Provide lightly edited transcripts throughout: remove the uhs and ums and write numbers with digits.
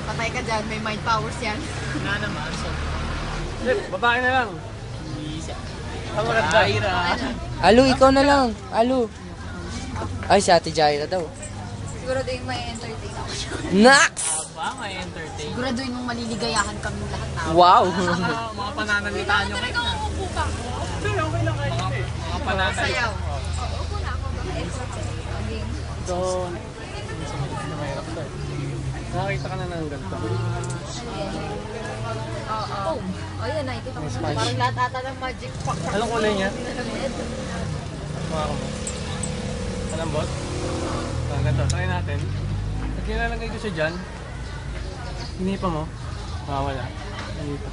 Patay ka dyan, may mind powers yan. Wala naman. So, Babae na lang. isa. Ang maganda. Jaira. Alu, ikaw na lang. Alu. Ay, si Ate Jaira daw. Siguraduhin may entertain ako siya. Nax! Ba, may entertain. Siguraduhin mong maliligayahan kami lahat na. Wow! Mga pananalitaan nyo kayo. Okay lang kayo. Mga pananalitaan. Sayaw. So, mahirap to eh. Nakakita ka na ng ganito. Oo. Oh, yan, nakikita ko. Sponge. Parang lahat ata ng magic pack. Anong kulay niya? Mga mo. Malambot? So, ganito. Try natin. Pag nilalagay ko siya dyan, hinipa mo. Wala. Hinipa.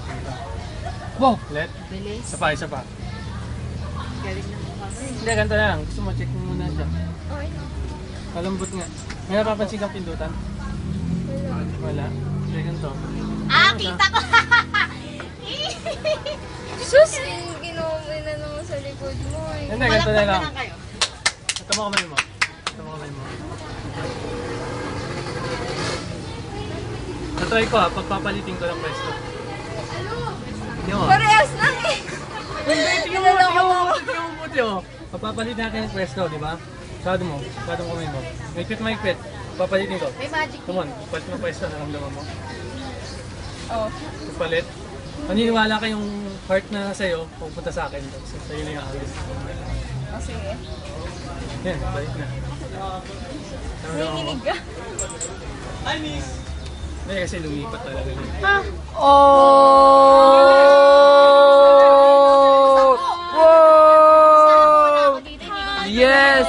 Wow! Let. Bilis. Isa pa, isa pa. Galing ng mukha. Hindi, ganito na lang. Gusto mo, check mo muna siya. Okay. Malambot nga. May napapansin kang pindutan? Wala. Hindi, ganito. Ah, kita ko! Sus! Ginumin na naman sa likod mo eh. Hindi, ganito na lang. kayo. Ito mo kamay mo. Ito mo kamay mo. Natry ko ha, pagpapalitin ko ng pwesto. Hindi mo. Parehas lang eh. Hindi, tingnan mo, tingnan mo, tingnan mo puti oh. Pagpapalitin natin ng pwesto, di ba? Sado mo, sado mo kamay mo. Maikpit. Papalitin ko. May magic. Come on, palit mo pwesto, naramdaman mo. Oh. Palit. Maniniwala ka yung heart na sa'yo, pupunta sa akin. Sa'yo na yung akin. Oh, sige. Yan, balik na. Nanginig ka. Hindi kasi lumipat talaga. Oh! Wow! Yes!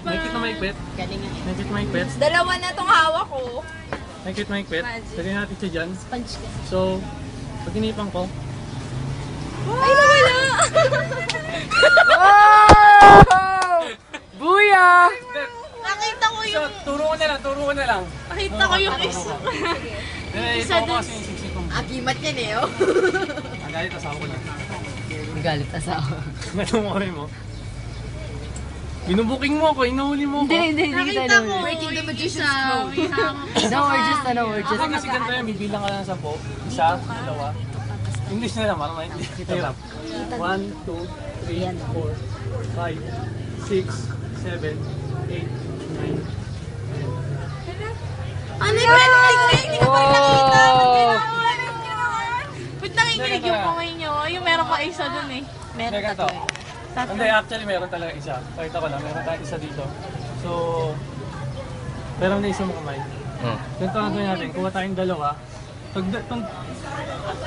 Mahigpit na mahigpit. Mahigpit na mahigpit. Dalawa na tong hawak ko. Mahigpit mahigpit. Lagyan natin siya dyan. Sponge ka. So, pag inipan ko, Ay, nawala! Oh! Buya! Nakita ko so, turo ko na lang. Nakita ko yung isa. Isa ko kasi yung siksik ko. Agimat yan eh, oh. Galit, asawa ko na. Galit asawa. Ganun mo rin mo. Binubuking mo ako, inuhuli mo ako. Hindi kita Nakita ko. Breaking the magician's code. No, we're just... Kasi ganito yan, bibilang ka lang sa 10. Isa, dalawa. English na lang, parang mahirap. 1, 2, 3, 4, 5, 6, 7, 8, 9. Ano yung pinag-inig? Hindi ko pa rin nakita. Oh! Ba't nanginginig yung kamay nyo? Yung meron pa isa dun eh. Meron Hindi, ganito. tatlo eh. Hindi, actually meron talaga isa. Pakita ko lang, meron tayong isa dito. So, meron na isang kamay. Ganito ang gawin natin, kuha tayong dalawa.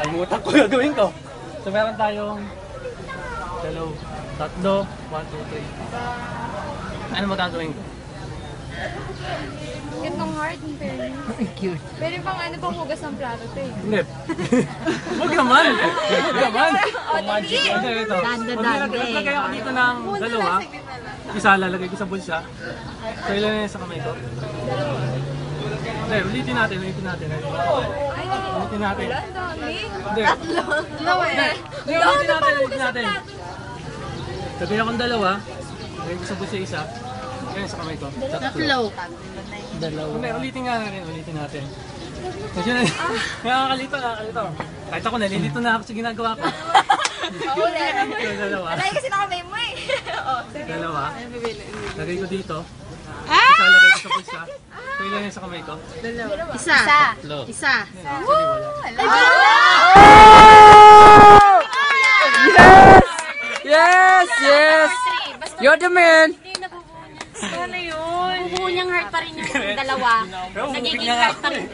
Kalimutan ko gagawin ko. So, meron tayong tatlo, 1, 2, 3. Ano magagawin ko? Gandang hard in fairness. Cute. Pero pang ano pang hugas ng plato to eh. Hindi. Huwag naman! Huwag naman! Hindi! Hindi, ito. Maglagay ako dito ng dalawa. Isa lalagay ko sa bulsa. So, ilan na yan sa kamay ko? Hindi, ulitin natin. Ulitin natin. Ang dami. Hindi. Hindi, ulitin natin. Lagay akong dalawa. Lagay ko sa bulsa isa. Kaya sa kamay ko. Tatlo. Hindi, ulitin natin. Kasi nakakalito. Kahit ako nalilito na ako sa ginagawa ko. Dalawa. Alay kasi nakamay mo eh. Oh, sige. Dalawa. Lagay ko dito. Isa lagay ko sa bulsa. So, ilan yan sa kamay ko? Isa. Tatlo. Isa. Actually, wala. Yes! You're the man! Ano yun? Buo niyang heart pa rin yung dalawa. Nagiging heart pa rin.